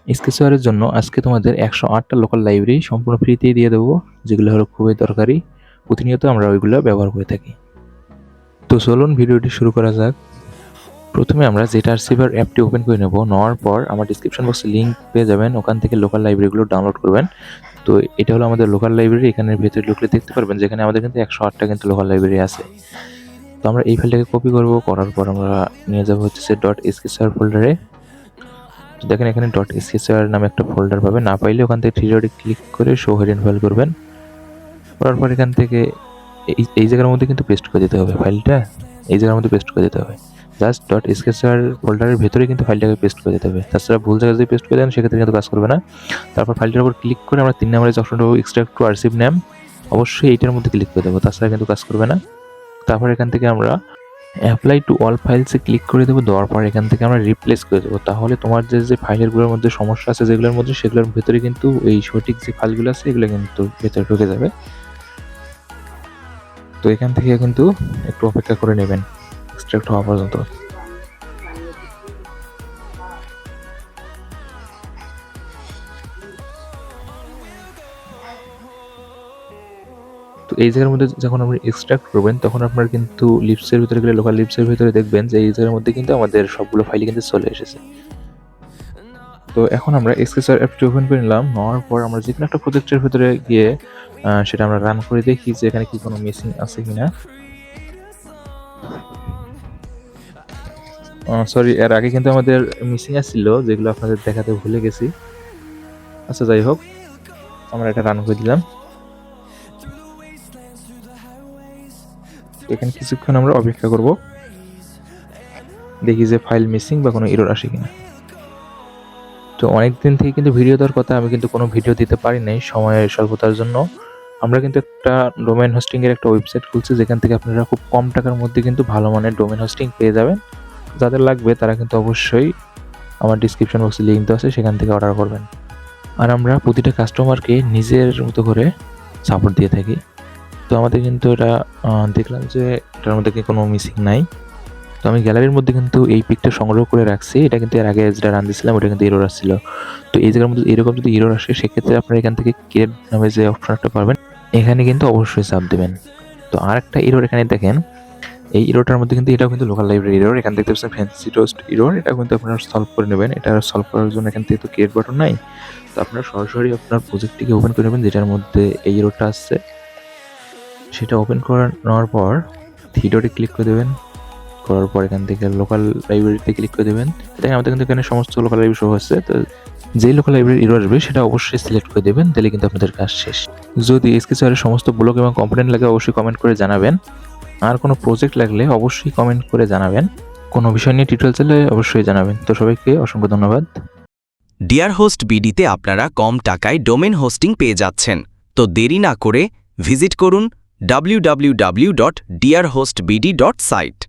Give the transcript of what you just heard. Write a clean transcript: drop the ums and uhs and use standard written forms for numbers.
স্কেচওয়ারের জন্য আজকে তোমাদের 108টা লোকাল লাইব্রেরি সম্পূর্ণ ফ্রিতেই দিয়ে দেবো, যেগুলো হলো খুবই দরকারি। প্রতিনিয়ত আমরা ওইগুলো ব্যবহার করে থাকি। তো চলুন ভিডিওটি শুরু করা যাক। প্রথমে আমরা জেটারসিভার অ্যাপটি ওপেন করে নেব। নেওয়ার পর আমার ডিসক্রিপশন বক্সে লিঙ্ক পেয়ে যাবেন, ওখান থেকে লোকাল লাইব্রেরিগুলো ডাউনলোড করবেন। তো এটা হলো আমাদের লোকাল লাইব্রেরি। এখানের ভেতরে ঢুকলে দেখতে পারবেন যেখানে আমাদের কিন্তু 108টা কিন্তু লোকাল লাইব্রেরি আছে। তো আমরা এই ফাইলটাকে কপি করব, করার পর আমরা নিয়ে যাবো হচ্ছে .sketchar ফোল্ডারে। তো দেখেন এখানে .sketchar নামে একটা ফোল্ডার পাবেন। না পাইলে ওখান থেকে থ্রি ডটে ক্লিক করে শো হিডেন ফাইল করবেন। করার পর এখান থেকে এই জায়গার মধ্যে কিন্তু পেস্ট করে দিতে হবে ফাইলটা। এই জায়গার মধ্যে পেস্ট করে দিতে হবে। জাস্ট .sketchar ফোল্ডারের ভেতরে কিন্তু ফাইলটাকে পেস্ট করে দিতে হবে। তাছাড়া ভুল জায়গায় যদি পেস্ট করে দেন সেক্ষেত্রে কিন্তু কাজ করবে না। তারপর ফাইলটার উপর ক্লিক করে আমরা 3 নম্বরের যে অপশনটা পাবো এক্সট্রাক্ট টু আরসিভ নেম, অবশ্যই এইটার মধ্যে ক্লিক করে দেবো, তাছাড়া কিন্তু কাজ করবে না। তারপর এখান থেকে আমরা অ্যাপ্লাই টু অল ফাইলসে ক্লিক করে দেবো। দেওয়ার পর এখান থেকে আমরা রিপ্লেস করে দেবো। তাহলে তোমার যে ফাইলগুলোর মধ্যে সমস্যা আছে যেগুলোর মধ্যে, সেগুলোর ভেতরে কিন্তু এই সঠিক যে ফাইলগুলো আছে এগুলো কিন্তু ভেতরে ঢুকে যাবে। তো এখান থেকে কিন্তু একটু অপেক্ষা করে নেবেন এক্সট্রাক্ট হওয়া পর্যন্ত। তো এই জায়গার মধ্যে যখন আপনি এক্সট্রাক্ট করবেন তখন আপনার কিন্তু লিপসের ভিতরে গেলে, লোকাল লিপসের ভিতরে দেখবেন যে এই জায়গার মধ্যে কিন্তু আমাদের সবগুলো ফাইলই কিন্তু চলে এসেছে। তো এখন আমরা স্কেচার অ্যাপটি ওপেন করে নিলাম। নেওয়ার পর আমরা যে কোনো একটা প্রজেক্টের ভিতরে গিয়ে সেটা আমরা রান করে দেখি যে এখানে কি কোনো মিসিং আছে কিনা। সরি, এর আগে কিন্তু আমাদের মিসিং আসছিল, যেগুলো আপনাদের দেখাতে ভুলে গেছি। আচ্ছা যাই হোক, আমরা এটা রান করে দিলাম। এখানে কিছুক্ষণ আমরা অপেক্ষা করব, দেখি যে ফাইল মিসিং বা কোনো এরর আসে কিনা। তো অনেকদিন থেকে কিন্তু ভিডিও দেওয়ার কথা, আমি কিন্তু কোনো ভিডিও দিতে পারি নাই সময়ের স্বল্পতার জন্য। আমরা কিন্তু একটা ডোমেন হোস্টিংয়ের একটা ওয়েবসাইট খুলছি, যেখান থেকে আপনারা খুব কম টাকার মধ্যে কিন্তু ভালো মানের ডোমেন হোস্টিং পেয়ে যাবেন। যাদের লাগবে তারা কিন্তু অবশ্যই আমার ডিসক্রিপশন বক্সে লিঙ্ক দেওয়া আছে, সেখান থেকে অর্ডার করবেন। আর আমরা প্রতিটা কাস্টমারকে নিজের মতো করে সাপোর্ট দিয়ে থাকি। তো আমাদের কিন্তু এটা দেখলাম যে এটার মধ্যে কোনো মিসিং নাই। তো আমি গ্যালারির মধ্যে কিন্তু এই পিকটা সংগ্রহ করে রাখছি। এটা কিন্তু এর আগে যেটা রান দিয়েছিলাম ওটা কিন্তু এরর আসছিল। তো এই জায়গার মধ্যে এরকম যদি এরর আসে সেক্ষেত্রে আপনারা এখান থেকে ক্রিয়েট নামে যে অপশনটা পাবেন এখানে কিন্তু অবশ্যই চাপ দেবেন। তো আর একটা এরর এখানে দেখেন, এই এররটার মধ্যে কিন্তু এটাও কিন্তু লোকাল লাইব্রেরি এরর। এখানে দেখতে পাচ্ছেন ফ্যান্সি টোস্ট এরর, এটা কিন্তু আপনারা সলভ করে নেবেন। এটা সলভ করার জন্য এখান থেকে তো ক্রিয়েট বাটন নাই। তো আপনারা সরাসরি আপনার প্রজেক্টটিকে ওপেন করে নেবেন যেটার মধ্যে এই এররটা আসছে। সেটা ওপেন করে নেওয়ার পর থ্রি ডটে ক্লিক করে দেবেন। করার পর এখান থেকে লোকাল লাইব্রেরিতে ক্লিক করে দেবেন। দেখেন আমাদের কিন্তু এখানে সমস্ত লোকাল লাইব্রেরি শো হচ্ছে। তো যেই লোকাল লাইব্রেরি এরর আসবে সেটা অবশ্যই সিলেক্ট করে দেবেন, তাহলে কিন্তু আপনাদের কাজ শেষ। যদি স্কেচারের সমস্ত ব্লগ এবং কম্পোনেন্ট লাগে অবশ্যই কমেন্ট করে জানাবেন। আর কোনো প্রজেক্ট লাগলে অবশ্যই কমেন্ট করে জানাবেন। কোনো বিষয় নিয়ে টিউটোরিয়াল চাইলে অবশ্যই জানাবেন। তো সবাইকে অসংখ্য ধন্যবাদ। ডিয়ারহোস্ট বিডিতে আপনারা কম টাকায় ডোমেন হোস্টিং পেয়ে যাচ্ছেন। তো দেরি না করে ভিজিট করুন www.dearhostbd.site।